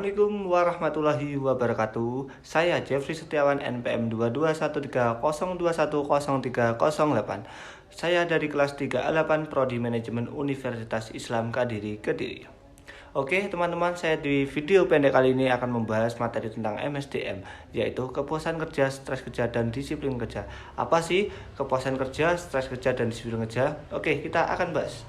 Assalamualaikum warahmatullahi wabarakatuh. Saya Jeffrey Setiawan NPM 22130210308. Saya dari kelas 3A8 Prodi Manajemen Universitas Islam Kediri, Kediri. Oke teman-teman, saya di video pendek kali ini akan membahas materi tentang MSDM, yaitu kepuasan kerja, stres kerja, dan disiplin kerja. Apa sih kepuasan kerja, stres kerja, dan disiplin kerja? Oke, kita akan bahas.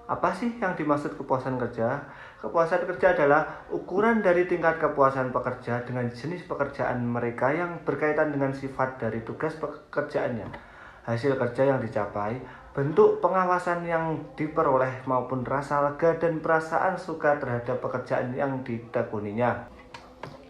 Apa sih yang dimaksud kepuasan kerja? Kepuasan kerja adalah ukuran dari tingkat kepuasan pekerja dengan jenis pekerjaan mereka yang berkaitan dengan sifat dari tugas pekerjaannya, hasil kerja yang dicapai, bentuk pengawasan yang diperoleh maupun rasa lega dan perasaan suka terhadap pekerjaan yang ditekuninya.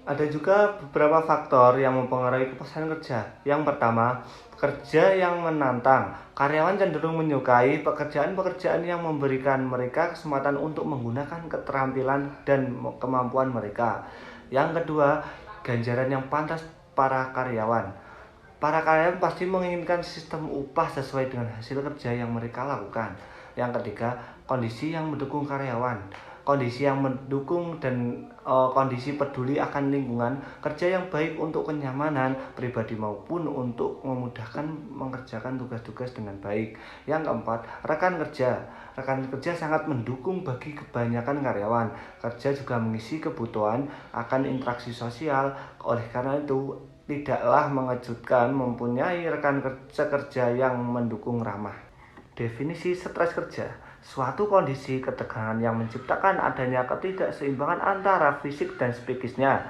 Ada juga beberapa faktor yang mempengaruhi kepuasan kerja. Yang pertama, kerja yang menantang. Karyawan cenderung menyukai pekerjaan-pekerjaan yang memberikan mereka kesempatan untuk menggunakan keterampilan dan kemampuan mereka. Yang kedua, ganjaran yang pantas para karyawan. Para karyawan pasti menginginkan sistem upah sesuai dengan hasil kerja yang mereka lakukan. Yang ketiga, kondisi yang mendukung karyawan. Kondisi yang mendukung dan kondisi peduli akan lingkungan kerja yang baik untuk kenyamanan pribadi maupun untuk memudahkan mengerjakan tugas-tugas dengan baik. Yang keempat, rekan kerja. Rekan kerja sangat mendukung bagi kebanyakan karyawan. Kerja juga mengisi kebutuhan akan interaksi sosial. Oleh karena itu, tidaklah mengejutkan mempunyai rekan kerja yang mendukung ramah. Definisi stres kerja: suatu kondisi ketegangan yang menciptakan adanya ketidakseimbangan antara fisik dan psikisnya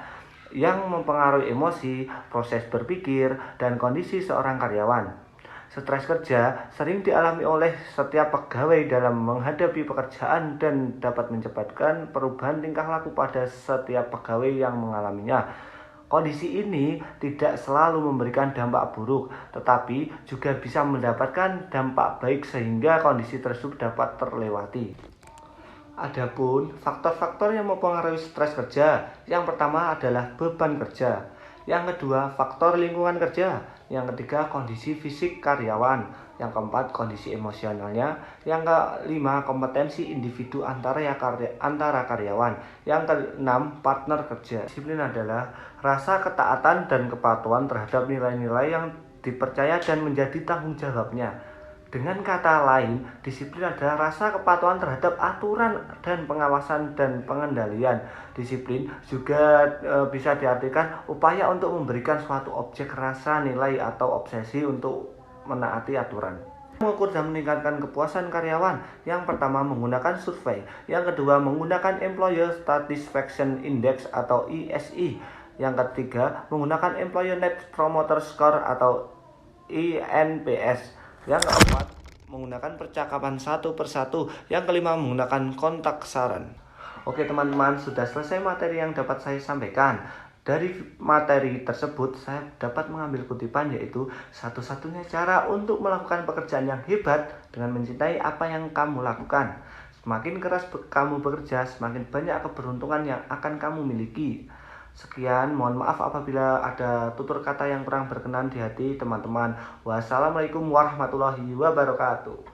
yang mempengaruhi emosi, proses berpikir, dan kondisi seorang karyawan. Stres kerja sering dialami oleh setiap pegawai dalam menghadapi pekerjaan dan dapat menyebabkan perubahan tingkah laku pada setiap pegawai yang mengalaminya. Kondisi ini tidak selalu memberikan dampak buruk, tetapi juga bisa mendapatkan dampak baik sehingga kondisi tersebut dapat terlewati. Adapun faktor-faktor yang mempengaruhi stres kerja, yang pertama adalah beban kerja. Yang kedua, faktor lingkungan kerja. Yang ketiga, kondisi fisik karyawan. Yang keempat, kondisi emosionalnya. Yang kelima, kompetensi individu antara karyawan. Yang keenam, partner kerja. Disiplin adalah rasa ketaatan dan kepatuhan terhadap nilai-nilai yang dipercaya dan menjadi tanggung jawabnya. Dengan kata lain, disiplin adalah rasa kepatuhan terhadap aturan dan pengawasan dan pengendalian. Disiplin juga bisa diartikan upaya untuk memberikan suatu objek rasa, nilai, atau obsesi untuk menaati aturan. Mengukur dan meningkatkan kepuasan karyawan. Yang pertama, menggunakan survei. Yang kedua, menggunakan Employer Satisfaction Index atau ESI. Yang ketiga, menggunakan Employer Net Promoter Score atau ENPS. Yang keempat, menggunakan percakapan satu persatu. Yang kelima, menggunakan kontak saran. Oke teman-teman, sudah selesai materi yang dapat saya sampaikan. Dari materi tersebut, saya dapat mengambil kutipan, yaitu satu-satunya cara untuk melakukan pekerjaan yang hebat dengan mencintai apa yang kamu lakukan. Semakin keras kamu bekerja, semakin banyak keberuntungan yang akan kamu miliki. Sekian, mohon maaf apabila ada tutur kata yang kurang berkenan di hati teman-teman. Wassalamualaikum warahmatullahi wabarakatuh.